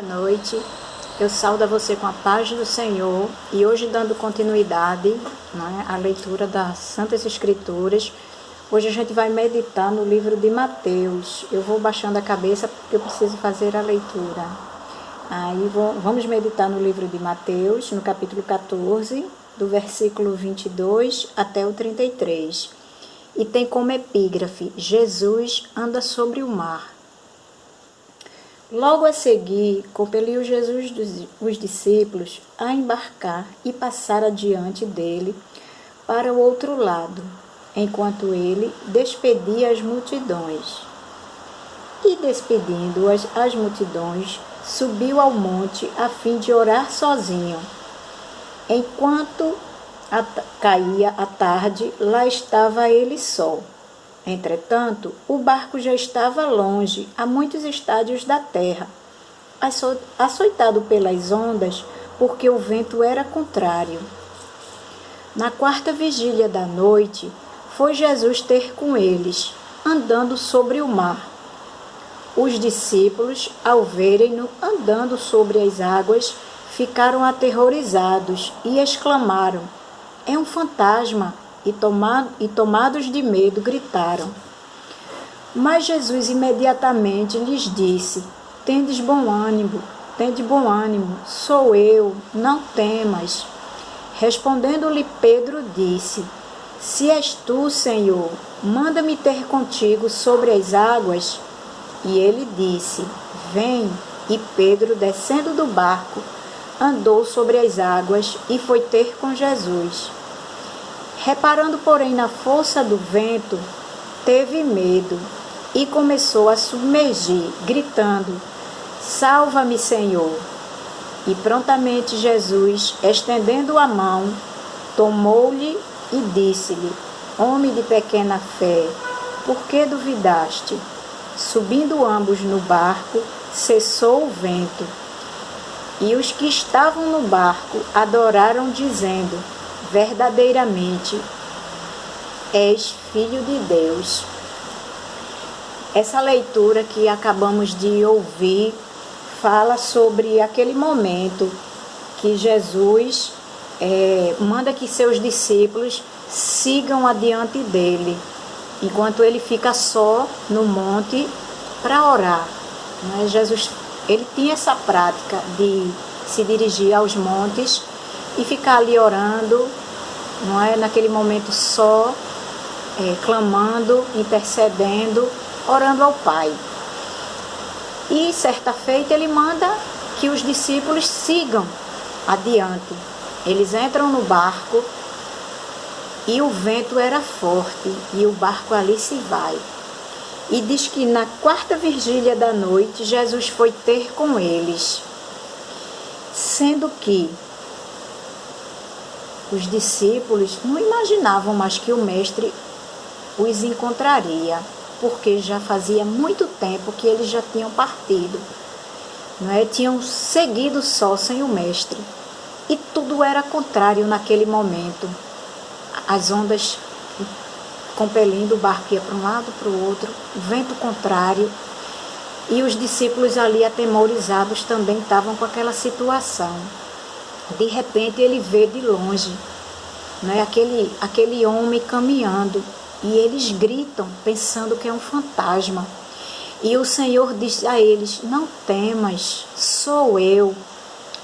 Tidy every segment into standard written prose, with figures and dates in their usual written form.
Boa noite, eu saúdo a você com a paz do Senhor e hoje dando continuidade, né, à leitura das Santas Escrituras. Hoje a gente vai meditar no livro de Mateus. Eu vou baixando a cabeça porque eu preciso fazer a leitura. Aí vamos meditar no livro de Mateus, no capítulo 14, do versículo 22 até o 33. E tem como epígrafe: Jesus anda sobre o mar. Logo a seguir, compeliu Jesus os discípulos a embarcar e passar adiante dele para o outro lado, enquanto ele despedia as multidões. E despedindo as multidões, subiu ao monte a fim de orar sozinho. Enquanto caía a tarde, lá estava ele só. Entretanto, o barco já estava longe, a muitos estádios da terra, açoitado pelas ondas, porque o vento era contrário. Na quarta vigília da noite, foi Jesus ter com eles, andando sobre o mar. Os discípulos, ao verem-no andando sobre as águas, ficaram aterrorizados e exclamaram: "É um fantasma!" E tomados de medo, gritaram. Mas Jesus imediatamente lhes disse: Tende bom ânimo, sou eu, não temas. Respondendo-lhe Pedro, disse: Se és tu, Senhor, manda-me ter contigo sobre as águas. E ele disse: Vem. E Pedro, descendo do barco, andou sobre as águas e foi ter com Jesus. Reparando, porém, na força do vento, teve medo e começou a submergir, gritando: Salva-me, Senhor! E prontamente Jesus, estendendo a mão, tomou-lhe e disse-lhe: Homem de pequena fé, por que duvidaste? Subindo ambos no barco, cessou o vento. E os que estavam no barco adoraram, dizendo: Verdadeiramente és Filho de Deus. Essa leitura que acabamos de ouvir fala sobre aquele momento que Jesus manda que seus discípulos sigam adiante dele, enquanto ele fica só no monte para orar. Jesus, ele tinha essa prática de se dirigir aos montes e ficar ali orando, não é? Naquele momento só, clamando, intercedendo, orando ao Pai. E certa feita ele manda que os discípulos sigam adiante. Eles entram no barco e o vento era forte e o barco ali se vai. E diz que na quarta vigília da noite Jesus foi ter com eles, sendo que os discípulos não imaginavam mais que o mestre os encontraria, porque já fazia muito tempo que eles já tinham partido, não é? Tinham seguido só sem o mestre. E tudo era contrário naquele momento. As ondas compelindo, o barco ia para um lado, para o outro, vento contrário. E os discípulos ali atemorizados também estavam com aquela situação. De repente ele vê de longe, né, aquele homem caminhando, e eles gritam pensando que é um fantasma. E o Senhor diz a eles: Não temas, sou eu.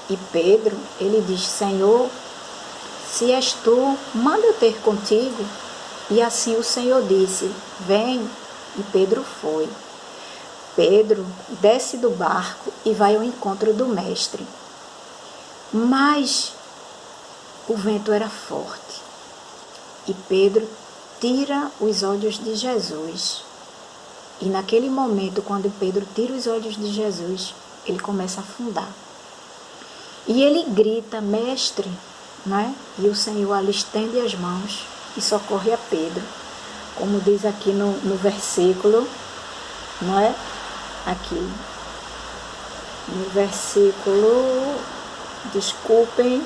E Pedro, ele diz: Senhor, se és tu, manda eu ter contigo. E assim o Senhor disse: Vem. E Pedro foi. Pedro desce do barco e vai ao encontro do mestre. Mas o vento era forte e Pedro tira os olhos de Jesus. E naquele momento, quando Pedro tira os olhos de Jesus, ele começa a afundar. E ele grita: Mestre, né? E o Senhor ali estende as mãos e socorre a Pedro. Como diz aqui no versículo, não é? Aqui, no versículo... Desculpem,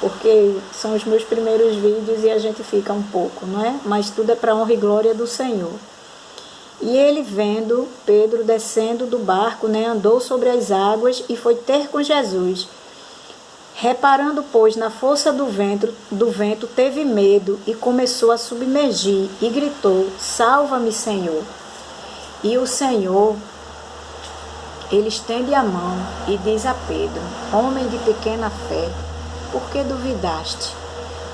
porque são os meus primeiros vídeos e a gente fica um pouco, não é? Mas tudo é para a honra e glória do Senhor. E ele, vendo Pedro descendo do barco, andou sobre as águas e foi ter com Jesus. Reparando, pois, na força do vento, teve medo e começou a submergir e gritou: Salva-me, Senhor! E o Senhor, ele estende a mão e diz a Pedro: Homem de pequena fé, por que duvidaste?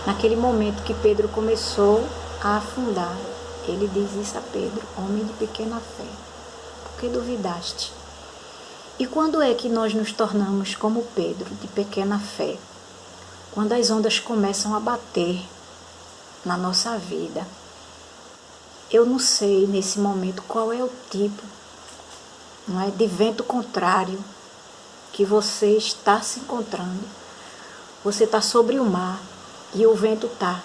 Naquele momento que Pedro começou a afundar, ele diz isso a Pedro: Homem de pequena fé, por que duvidaste? E quando é que nós nos tornamos como Pedro, de pequena fé? Quando as ondas começam a bater na nossa vida. Eu não sei nesse momento qual é o tipo, não é, de vento contrário que você está se encontrando. Você está sobre o mar e o vento está